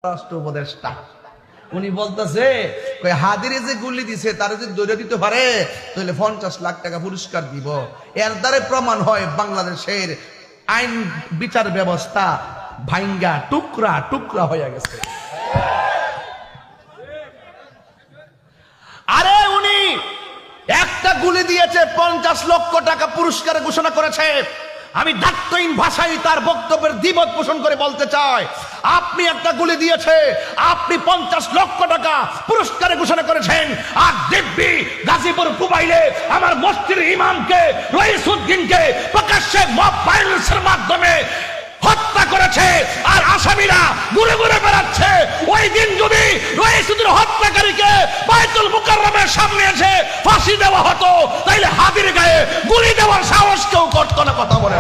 রাষ্ট্র উপদেষ্টা উনি বলতেছে হাদিরে যে গুলি দিছে তার যদি দৌড়ে দিতে পারে তাহলে 50 লাখ টাকা পুরস্কার দিব। এর দ্বারা প্রমাণ হয় বাংলাদেশের আইন বিচার ব্যবস্থা ভাঙ্গা টুকরা টুকরা হয়ে গেছে। আরে উনি একটা গুলি দিয়েছে 50 লক্ষ টাকা পুরস্কার ঘোষণা করেছে। আমি দায়িত্বহীন ভাষায় তার বক্তব্যের দ্বিমত পোষণ করে বলতে চাই, আপনি একটা গুলি দিয়েছে, আপনি 50 লক্ষ টাকা পুরস্কারে ঘোষণা করেছেন, আর দিব্যি গাজীপুর মোবাইলে আমার মসজিদের ইমামকে রইসউদ্দিনকে প্রকাশ্যে মব ভায়োলেন্সের মাধ্যমে হত্যা করেছে, আর আসামিরা ঘুরে ঘুরে বেড়াচ্ছে। ওই দিন যদি রইসউদ্দিন হত্যাকারীকে বাইতুল মুকাররমের সামনে এসে ফাঁসি দেওয়া হতো তাইলে হাদির গায়ে গুলি দেওয়ার সাহস কেউ করতো না। কথা বলে